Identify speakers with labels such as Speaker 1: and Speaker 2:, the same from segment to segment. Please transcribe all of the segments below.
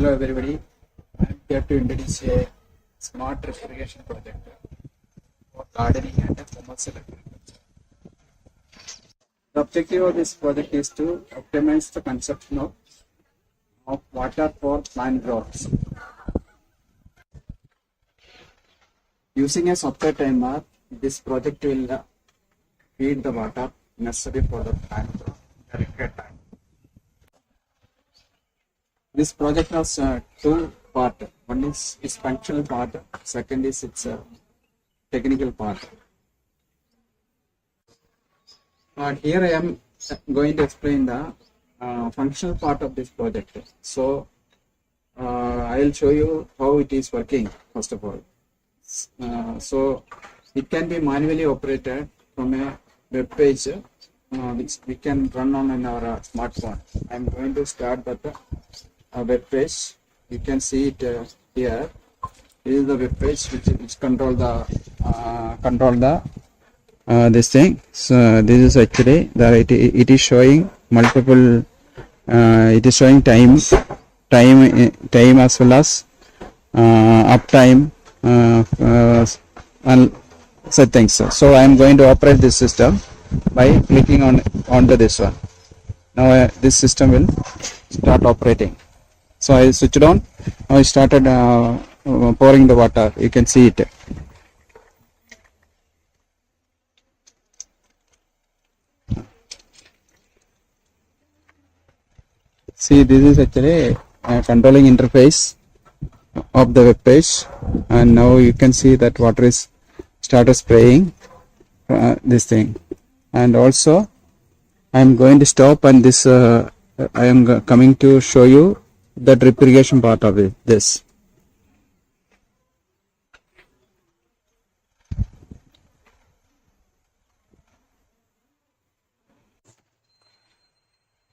Speaker 1: Hello everybody, I am here to introduce a smart irrigation project for gardening and commercial agriculture. The objective of this project is to optimize the consumption of water for plant growth. Using a software timer, this project will feed the water necessary for the plant growth at the required time. This project has two parts. One is its functional part, second is its technical part. Here I am going to explain the functional part of this project. So I will show you how it is working first of all. So it can be manually operated from a web page which we can run on in our smartphone. I am going to start with the web page. You can see it here. This is the web page which control the this thing. So this is actually that it is showing multiple. It is showing time as well as uptime and settings. So I am going to operate this system by clicking onto this one. Now this system will start operating. So I switched on. Now I started pouring the water. You can see it. See, this is actually a controlling interface of the web page, and now you can see that water is started spraying this thing. And also, I am going to stop, and this I am coming to show you the drip irrigation part of it. This.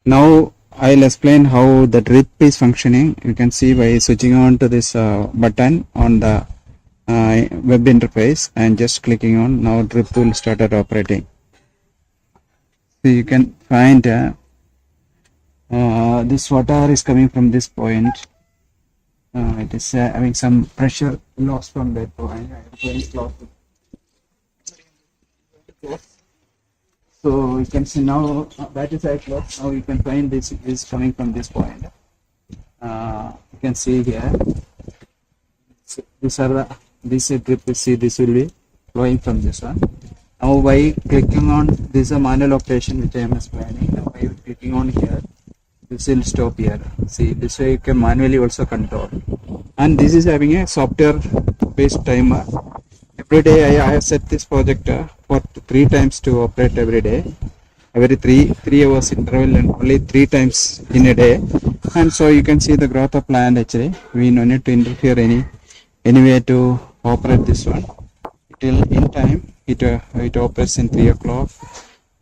Speaker 1: Now I'll explain how the drip is functioning. You can see by switching on to this button on the web interface and just clicking on. Now drip will start operating. So you can find this water is coming from this point. It is having some pressure loss from that point. So you can see now that is close. Now you can find this is coming from this point. You can see here. So these are the drip. You see this will be flowing from this one. Now by clicking on this is a manual operation which I am explaining. Now by clicking on here, this will stop here. See, this way you can manually also control. And this is having a software based timer. Every day I have set this project for 3 times to operate every day. Every 3 hours interval and only 3 times in a day. And so you can see the growth of plant actually. We no need to interfere any way to operate this one. Till in time it operates in 3 o'clock,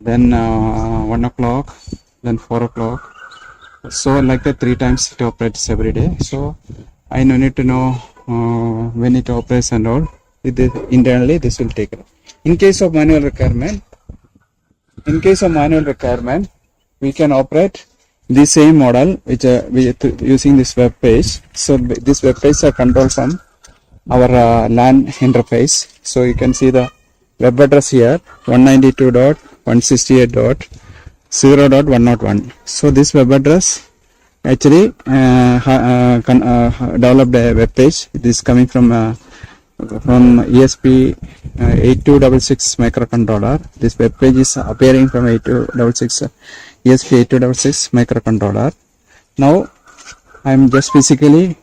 Speaker 1: then 1 o'clock, then 4 o'clock. So like that 3 times it operates every day. So I no need to know when it operates and all. Internally this will take it. In case of manual requirement, we can operate the same model which using this web page. So this web page are controlled from our LAN interface. So you can see the web address here 192.168.0.101. So this web address actually developed a web page. It is coming from ESP8266 microcontroller. This web page is appearing from ESP8266 microcontroller. Now I am just physically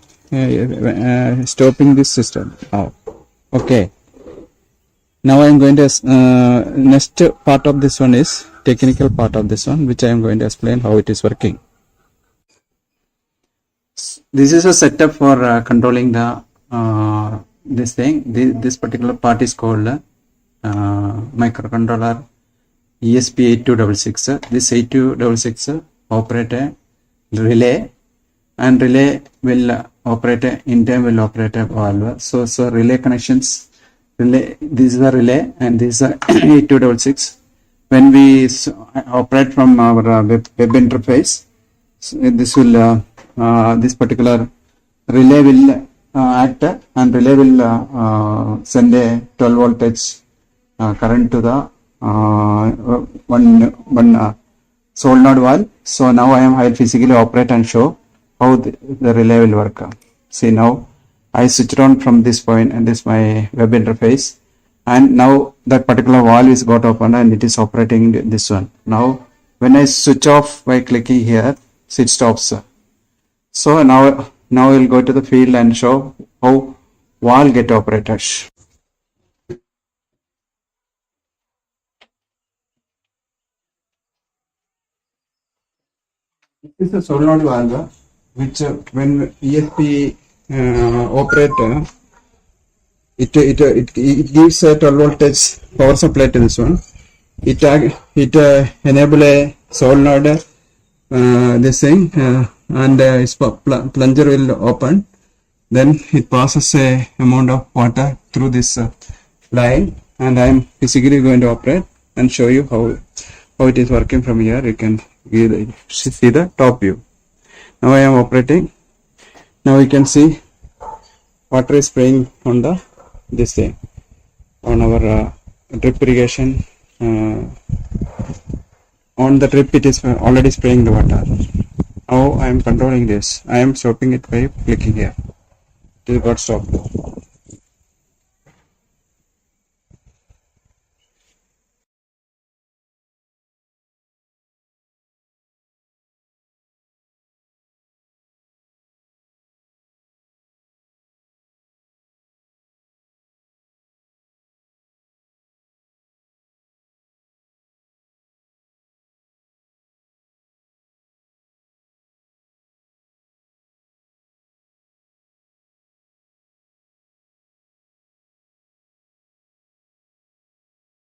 Speaker 1: stopping this system. Now, okay. Now I am going to next part of this one is technical part of this one, which I am going to explain how it is working. This is a setup for controlling the this thing. This particular part is called microcontroller ESP8266. This 8266 operate a relay, and relay will operate in time will operate a valve. So relay connections. Relay. This is a relay, and this is a 8266. When we operate from our web interface, this will this particular relay will act and relay will send a 12 voltage current to the one solenoid valve. So now I'll physically operate and show how the relay will work. See, now I switched on from this point, and this is my web interface, and now that particular valve is got open and it is operating this one. Now when I switch off by clicking here, it stops. So now we'll go to the field and show how valve get operated. This is a solenoid valve which when ESP operator it gives a 12 voltage power supply to this one. It enable a solenoid this thing and its plunger will open. Then it passes a amount of water through this line, and I am physically going to operate and show you how it is working from here. You can see the top view. Now I am operating. Now you can see water is spraying on this thing, on our drip irrigation. On the drip it is already spraying the water. Now I am controlling this. I am stopping it by clicking here. It got stopped.